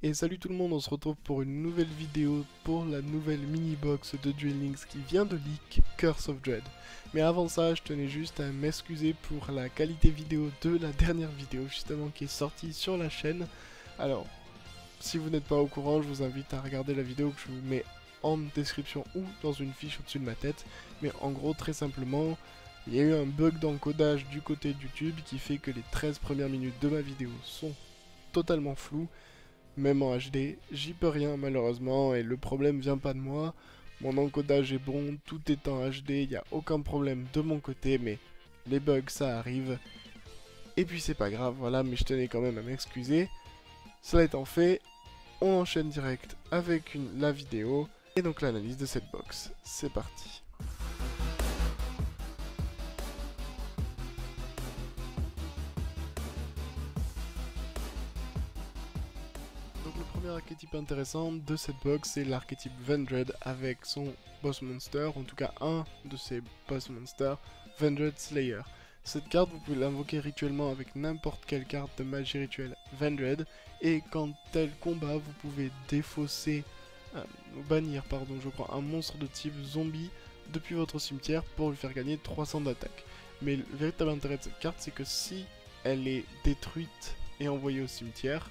Et salut tout le monde, on se retrouve pour une nouvelle vidéo pour la nouvelle mini-box de Duel Links qui vient de leak, Curse of Dread. Mais avant ça, je tenais juste à m'excuser pour la qualité vidéo de la dernière vidéo justement qui est sortie sur la chaîne. Alors, si vous n'êtes pas au courant, je vous invite à regarder la vidéo que je vous mets en description ou dans une fiche au-dessus de ma tête. Mais en gros, très simplement, il y a eu un bug d'encodage du côté de YouTube qui fait que les 13 premières minutes de ma vidéo sont totalement floues. Même en HD, j'y peux rien malheureusement et le problème vient pas de moi. Mon encodage est bon, tout est en HD, il n'y a aucun problème de mon côté, mais les bugs ça arrive. Et puis c'est pas grave, voilà, mais je tenais quand même à m'excuser. Cela étant fait, on enchaîne direct avec la vidéo et donc l'analyse de cette box. C'est parti. Donc le premier archétype intéressant de cette box, c'est l'archétype Vendread avec son boss monster, en tout cas un de ses boss monsters, Vendread Slayer. Cette carte, vous pouvez l'invoquer rituellement avec n'importe quelle carte de magie rituelle Vendread, et quand tel combat, vous pouvez défausser, bannir, pardon, je crois, un monstre de type zombie depuis votre cimetière pour lui faire gagner 300 d'attaque. Mais le véritable intérêt de cette carte, c'est que si elle est détruite et envoyée au cimetière,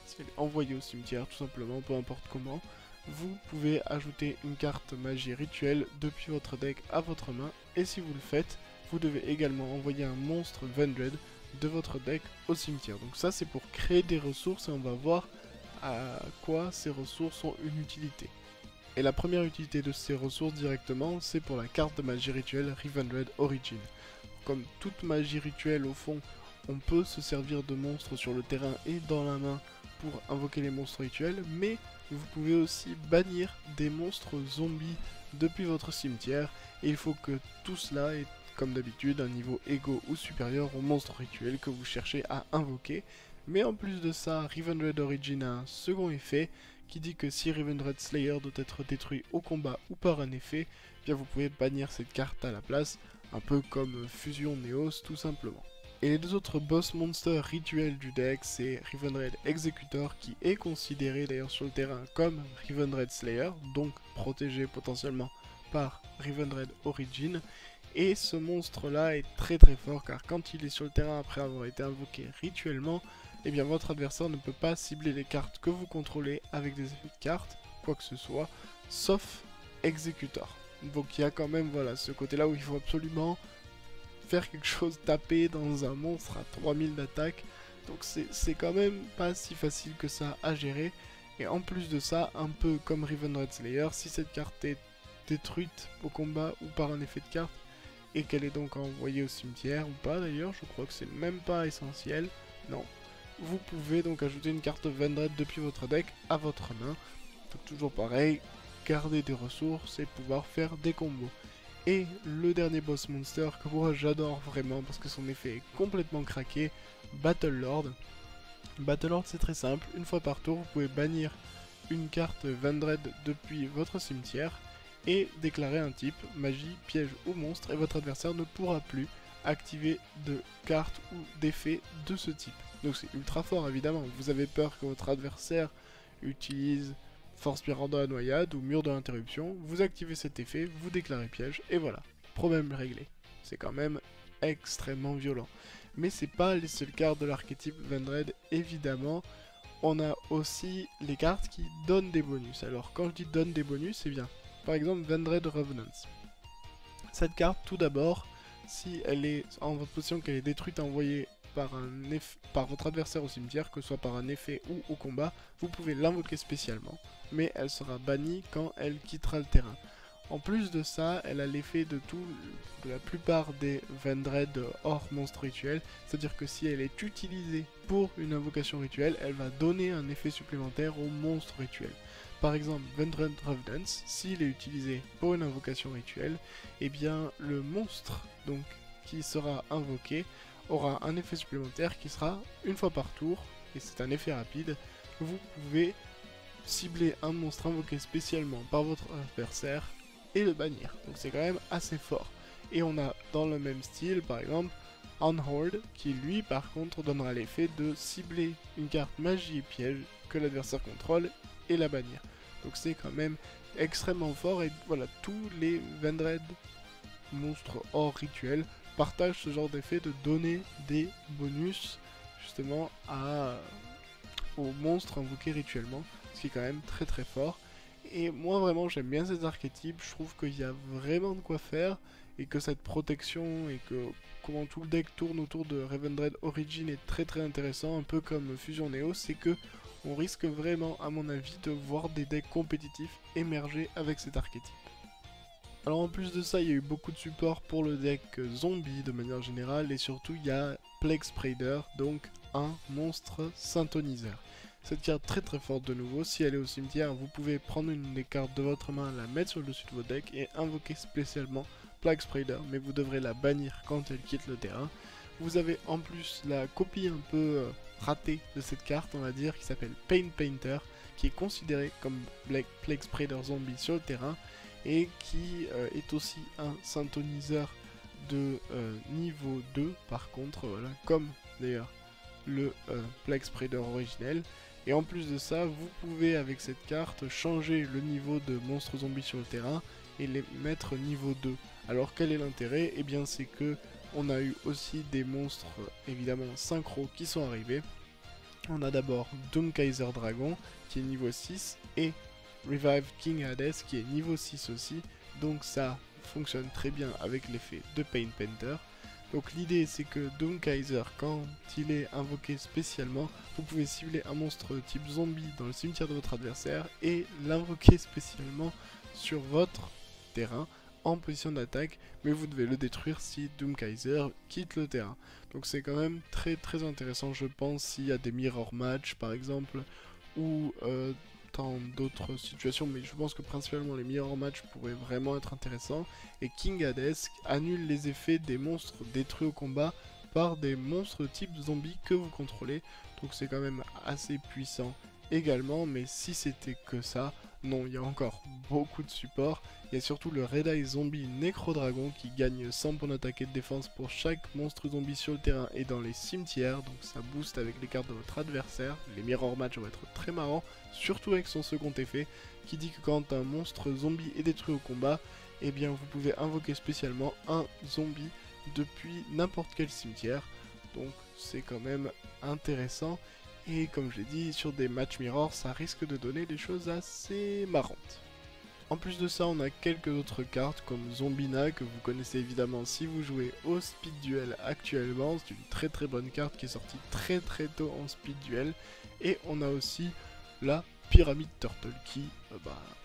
si elle est envoyée au cimetière tout simplement, peu importe comment, vous pouvez ajouter une carte magie rituelle depuis votre deck à votre main, et si vous le faites, vous devez également envoyer un monstre Vendread de votre deck au cimetière. Donc ça c'est pour créer des ressources et on va voir à quoi ces ressources ont une utilité. Et la première utilité de ces ressources directement, c'est pour la carte de magie rituelle Revendread Origin. Comme toute magie rituelle au fond, on peut se servir de monstres sur le terrain et dans la main pour invoquer les monstres rituels, mais vous pouvez aussi bannir des monstres zombies depuis votre cimetière, et il faut que tout cela ait, comme d'habitude, un niveau égaux ou supérieur au monstre rituel que vous cherchez à invoquer. Mais en plus de ça, Revendread Origin a un second effet qui dit que si Revendread Slayer doit être détruit au combat ou par un effet, eh bien vous pouvez bannir cette carte à la place, un peu comme Fusion Neos tout simplement. Et les deux autres boss monsters rituels du deck, c'est Revendread Executor, qui est considéré d'ailleurs sur le terrain comme Revendread Slayer, donc protégé potentiellement par Revendread Origin. Et ce monstre là est très fort car quand il est sur le terrain après avoir été invoqué rituellement, eh bien votre adversaire ne peut pas cibler les cartes que vous contrôlez avec des effets de cartes, quoi que ce soit, sauf Executor. Donc il y a quand même voilà ce côté là où il faut absolument faire quelque chose, taper dans un monstre à 3000 d'attaque, donc c'est quand même pas si facile que ça à gérer. Et en plus de ça, un peu comme Revendread Slayer, si cette carte est détruite au combat ou par un effet de carte, et qu'elle est donc envoyée au cimetière ou pas d'ailleurs, je crois que c'est même pas essentiel, non. Vous pouvez donc ajouter une carte Vendread depuis votre deck à votre main, donc toujours pareil, garder des ressources et pouvoir faire des combos. Et le dernier boss monster que moi j'adore vraiment parce que son effet est complètement craqué, Battlelord. Battlelord c'est très simple, une fois par tour vous pouvez bannir une carte Vendread depuis votre cimetière et déclarer un type, magie, piège ou monstre, et votre adversaire ne pourra plus activer de cartes ou d'effets de ce type. Donc c'est ultra fort évidemment, vous avez peur que votre adversaire utilise Force Spirale dans la noyade ou Mur de l'interruption, vous activez cet effet, vous déclarez piège, et voilà, problème réglé. C'est quand même extrêmement violent. Mais c'est pas les seules cartes de l'archétype Vendread, évidemment. On a aussi les cartes qui donnent des bonus. Alors quand je dis donne des bonus, c'est bien. Par exemple Vendread Revenants. Cette carte, tout d'abord, si elle est en votre position, qu'elle est détruite et envoyée par votre adversaire au cimetière, que ce soit par un effet ou au combat, vous pouvez l'invoquer spécialement, mais elle sera bannie quand elle quittera le terrain. En plus de ça, elle a l'effet de la plupart des Vendread hors monstre rituel, c'est-à-dire que si elle est utilisée pour une invocation rituelle, elle va donner un effet supplémentaire au monstre rituel. Par exemple, Vendread Revenants, s'il est utilisé pour une invocation rituelle, eh bien le monstre donc qui sera invoqué aura un effet supplémentaire qui sera une fois par tour, et c'est un effet rapide. Vous pouvez cibler un monstre invoqué spécialement par votre adversaire et le bannir, donc c'est quand même assez fort. Et on a dans le même style par exemple Unhorde qui lui par contre donnera l'effet de cibler une carte magie et piège que l'adversaire contrôle et la bannir. Donc c'est quand même extrêmement fort et voilà, tous les Vendred monstres hors rituel partagent ce genre d'effet de donner des bonus justement aux monstres invoqués rituellement, ce qui est quand même très très fort. Et moi vraiment j'aime bien ces archétypes, je trouve qu'il y a vraiment de quoi faire et que cette protection et que comment tout le deck tourne autour de Revendred Origin est très très intéressant, un peu comme Fusion Neo, c'est que on risque vraiment à mon avis de voir des decks compétitifs émerger avec cet archétype. Alors en plus de ça, il y a eu beaucoup de support pour le deck zombie de manière générale et surtout il y a Plague Spreader, donc un monstre synthoniseur. Cette carte très très forte de nouveau, si elle est au cimetière, vous pouvez prendre une des cartes de votre main, la mettre sur le dessus de votre deck et invoquer spécialement Plague Spreader, mais vous devrez la bannir quand elle quitte le terrain. Vous avez en plus la copie un peu ratée de cette carte, on va dire, qui s'appelle Pain Painter, qui est considérée comme Plague Spreader zombie sur le terrain, et qui est aussi un synthoniseur de niveau 2, par contre, voilà, comme d'ailleurs le Plague Spreader originel. Et en plus de ça, vous pouvez avec cette carte changer le niveau de monstres zombies sur le terrain et les mettre niveau 2. Alors quel est l'intérêt? Eh bien c'est que on a eu aussi des monstres évidemment synchro qui sont arrivés. On a d'abord Doomkaiser Dragon qui est niveau 6 et Revive King Hades qui est niveau 6 aussi. Donc ça fonctionne très bien avec l'effet de Pain Painter. Donc l'idée c'est que Doomkaiser, quand il est invoqué spécialement, vous pouvez cibler un monstre type zombie dans le cimetière de votre adversaire et l'invoquer spécialement sur votre terrain en position d'attaque, mais vous devez le détruire si Doomkaiser quitte le terrain. Donc c'est quand même très très intéressant je pense s'il y a des mirror match par exemple, ou dans d'autres situations, mais je pense que principalement les mirror match pourraient vraiment être intéressants. Et King Hades annule les effets des monstres détruits au combat par des monstres type zombie que vous contrôlez, donc c'est quand même assez puissant également, mais si c'était que ça, non, il y a encore beaucoup de support. Il y a surtout le Red Eye Zombie Necro Dragon qui gagne 100 points d'attaque et de défense pour chaque monstre zombie sur le terrain et dans les cimetières, donc ça booste avec les cartes de votre adversaire. Les mirror match vont être très marrants, surtout avec son second effet, qui dit que quand un monstre zombie est détruit au combat, eh bien vous pouvez invoquer spécialement un zombie depuis n'importe quel cimetière, donc c'est quand même intéressant. Et comme je l'ai dit, sur des matchs mirror, ça risque de donner des choses assez marrantes. En plus de ça, on a quelques autres cartes comme Zombina, que vous connaissez évidemment si vous jouez au Speed Duel actuellement. C'est une très très bonne carte qui est sortie très très tôt en Speed Duel. Et on a aussi la Pyramide Turtle qui,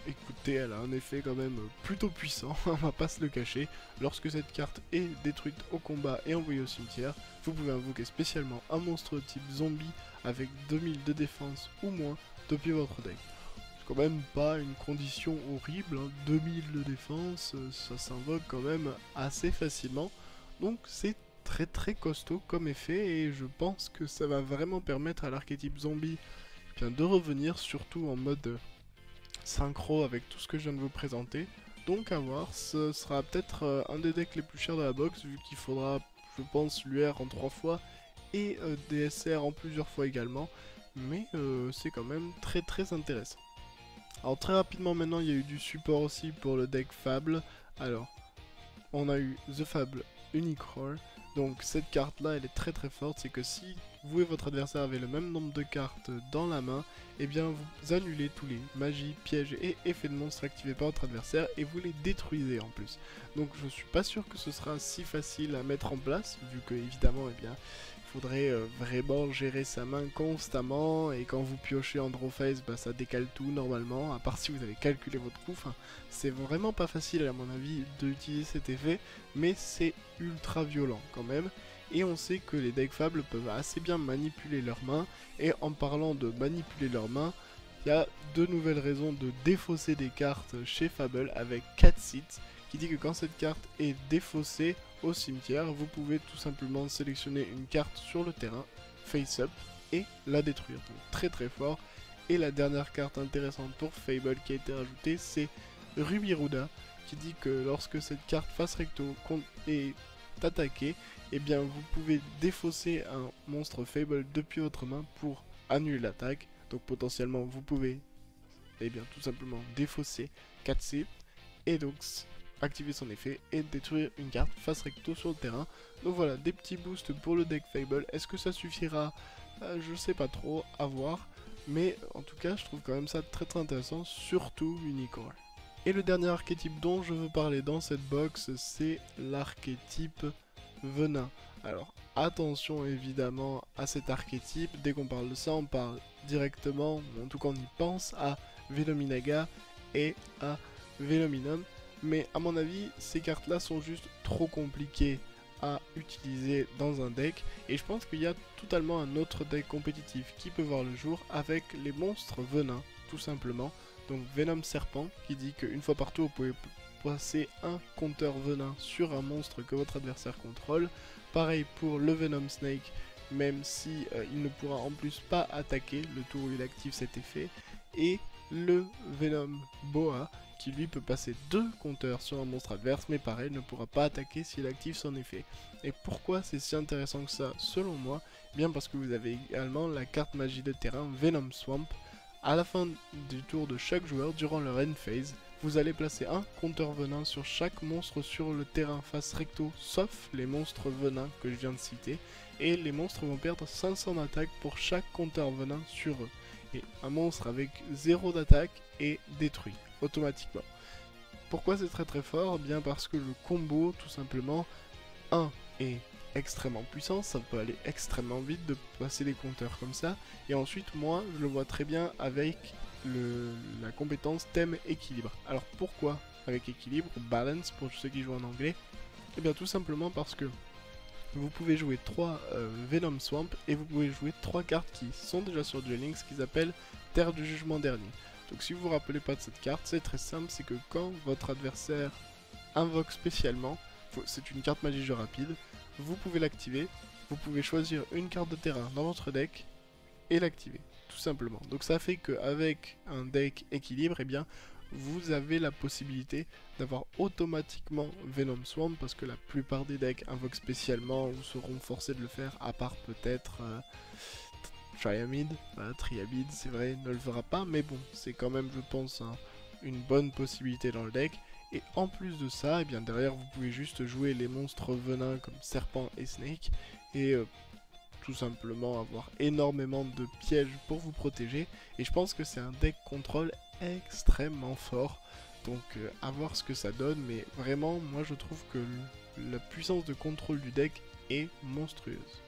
écoutez, elle a un effet quand même plutôt puissant, on va pas se le cacher. Lorsque cette carte est détruite au combat et envoyée au cimetière, vous pouvez invoquer spécialement un monstre type zombie avec 2000 de défense ou moins depuis votre deck. C'est quand même pas une condition horrible, hein. 2000 de défense, ça s'invoque quand même assez facilement. Donc c'est très très costaud comme effet et je pense que ça va vraiment permettre à l'archétype zombie de revenir, surtout en mode synchro avec tout ce que je viens de vous présenter. Donc à voir, ce sera peut-être un des decks les plus chers de la box, vu qu'il faudra, je pense, l'UR en 3 fois et DSR en plusieurs fois également. Mais c'est quand même très très intéressant. Alors très rapidement maintenant, il y a eu du support aussi pour le deck Fable. Alors, on a eu The Fable Unicroll. Donc cette carte là elle est très très forte, c'est que si vous et votre adversaire avez le même nombre de cartes dans la main, et bien vous annulez tous les magies, pièges et effets de monstres activés par votre adversaire et vous les détruisez en plus. Donc je suis pas sûr que ce sera si facile à mettre en place, vu que évidemment il faudrait vraiment gérer sa main constamment, et quand vous piochez en draw phase, ça décale tout normalement, à part si vous avez calculé votre coup. Enfin, c'est vraiment pas facile à mon avis d'utiliser cet effet, mais c'est ultra violent quand même. Et on sait que les decks Fable peuvent assez bien manipuler leurs mains, et en parlant de manipuler leurs mains, il y a deux nouvelles raisons de défausser des cartes chez Fable avec Catseat, qui dit que quand cette carte est défaussée au cimetière, vous pouvez tout simplement sélectionner une carte sur le terrain, face up, et la détruire. Donc très très fort. Et la dernière carte intéressante pour Fable qui a été rajoutée, c'est Rubiruda, qui dit que lorsque cette carte face recto est attaquée, eh bien vous pouvez défausser un monstre Fable depuis votre main pour annuler l'attaque. Donc potentiellement vous pouvez tout simplement défausser 4C et donc activer son effet et détruire une carte face recto sur le terrain. Donc voilà, des petits boosts pour le deck Fable. Est-ce que ça suffira? Je sais pas trop, à voir. Mais en tout cas, je trouve quand même ça très intéressant, surtout Unicorn. Et le dernier archétype dont je veux parler dans cette box, c'est l'archétype Venin. Alors attention évidemment à cet archétype, dès qu'on parle de ça, on parle directement, en tout cas on y pense, à Velominaga et à Velominum. Mais à mon avis, ces cartes là sont juste trop compliquées à utiliser dans un deck, et je pense qu'il y a totalement un autre deck compétitif qui peut voir le jour avec les monstres venins, tout simplement. Donc Venom Serpent qui dit qu'une fois par tour vous pouvez passer un compteur venin sur un monstre que votre adversaire contrôle. Pareil pour le Venom Snake, même si il ne pourra en plus pas attaquer le tour où il active cet effet. Et le Venom Boa qui lui peut passer 2 compteurs sur un monstre adverse, mais pareil, ne pourra pas attaquer s'il active son effet. Et pourquoi c'est si intéressant que ça, selon moi? Bien parce que vous avez également la carte magie de terrain Venom Swamp. À la fin du tour de chaque joueur, durant leur end phase, vous allez placer un compteur venin sur chaque monstre sur le terrain face recto, sauf les monstres venins que je viens de citer, et les monstres vont perdre 500 d'attaque pour chaque compteur venin sur eux. Et un monstre avec 0 d'attaque est détruit automatiquement. Pourquoi c'est très fort? Bien parce que le combo, tout simplement, 1 est extrêmement puissant, ça peut aller extrêmement vite de passer des compteurs comme ça, et ensuite moi je le vois très bien avec la compétence thème équilibre. Alors pourquoi avec équilibre, balance pour ceux qui jouent en anglais? Et bien tout simplement parce que vous pouvez jouer 3 Venom Swamp et vous pouvez jouer 3 cartes qui sont déjà sur Duel Links qui s'appellent Terre du Jugement Dernier. Donc si vous vous rappelez pas de cette carte, c'est très simple, c'est que quand votre adversaire invoque spécialement, c'est une carte magie jeu rapide, vous pouvez l'activer, vous pouvez choisir une carte de terrain dans votre deck et l'activer, tout simplement. Donc ça fait qu'avec un deck équilibre, eh bien, vous avez la possibilité d'avoir automatiquement Venom Swamp, parce que la plupart des decks invoquent spécialement ou seront forcés de le faire, à part peut-être Triamid, Triamid c'est vrai, ne le fera pas, mais bon, c'est quand même, je pense, une bonne possibilité dans le deck. Et en plus de ça, eh bien derrière vous pouvez juste jouer les monstres venins comme Serpent et Snake et tout simplement avoir énormément de pièges pour vous protéger. Et je pense que c'est un deck contrôle extrêmement fort, donc à voir ce que ça donne, mais vraiment moi je trouve que la puissance de contrôle du deck est monstrueuse.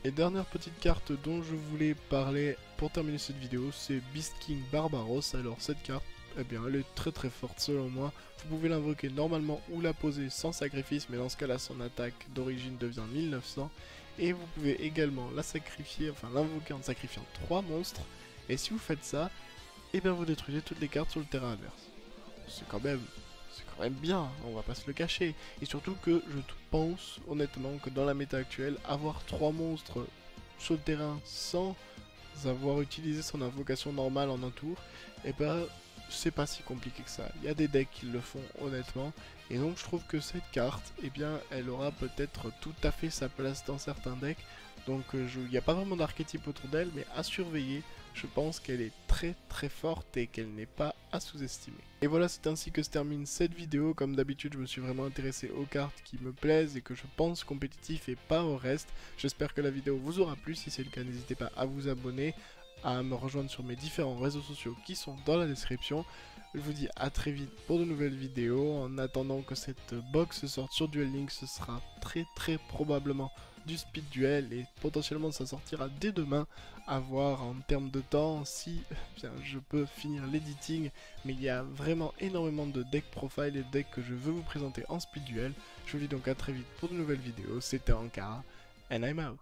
Et dernière petite carte dont je voulais parler pour terminer cette vidéo, c'est Beast King Barbaros. Alors cette carte, eh bien elle est très forte selon moi. Vous pouvez l'invoquer normalement ou la poser sans sacrifice, mais dans ce cas là son attaque d'origine devient 1900. Et vous pouvez également la sacrifier, enfin l'invoquer en sacrifiant 3 monstres. Et si vous faites ça, eh bien vous détruisez toutes les cartes sur le terrain adverse. C'est quand même bien, on va pas se le cacher. Et surtout que je pense honnêtement que dans la méta actuelle, avoir 3 monstres sur le terrain sans avoir utilisé son invocation normale en un tour, et ben c'est pas si compliqué que ça. Il y a des decks qui le font honnêtement, et donc je trouve que cette carte, eh bien elle aura peut-être tout à fait sa place dans certains decks. Donc il n'y a pas vraiment d'archétype autour d'elle, mais à surveiller. Je pense qu'elle est très forte et qu'elle n'est pas à sous-estimer. Et voilà, c'est ainsi que se termine cette vidéo. Comme d'habitude, je me suis vraiment intéressé aux cartes qui me plaisent et que je pense compétitif et pas au reste. J'espère que la vidéo vous aura plu. Si c'est le cas, n'hésitez pas à vous abonner, à me rejoindre sur mes différents réseaux sociaux qui sont dans la description. Je vous dis à très vite pour de nouvelles vidéos. En attendant que cette box sorte sur Duel Links, ce sera très probablement du speed duel et potentiellement ça sortira dès demain, à voir en termes de temps si bien, je peux finir l'editing, mais il y a vraiment énormément de deck profile et de decks que je veux vous présenter en speed duel. Je vous dis donc à très vite pour de nouvelles vidéos. C'était Ankara and I'm out.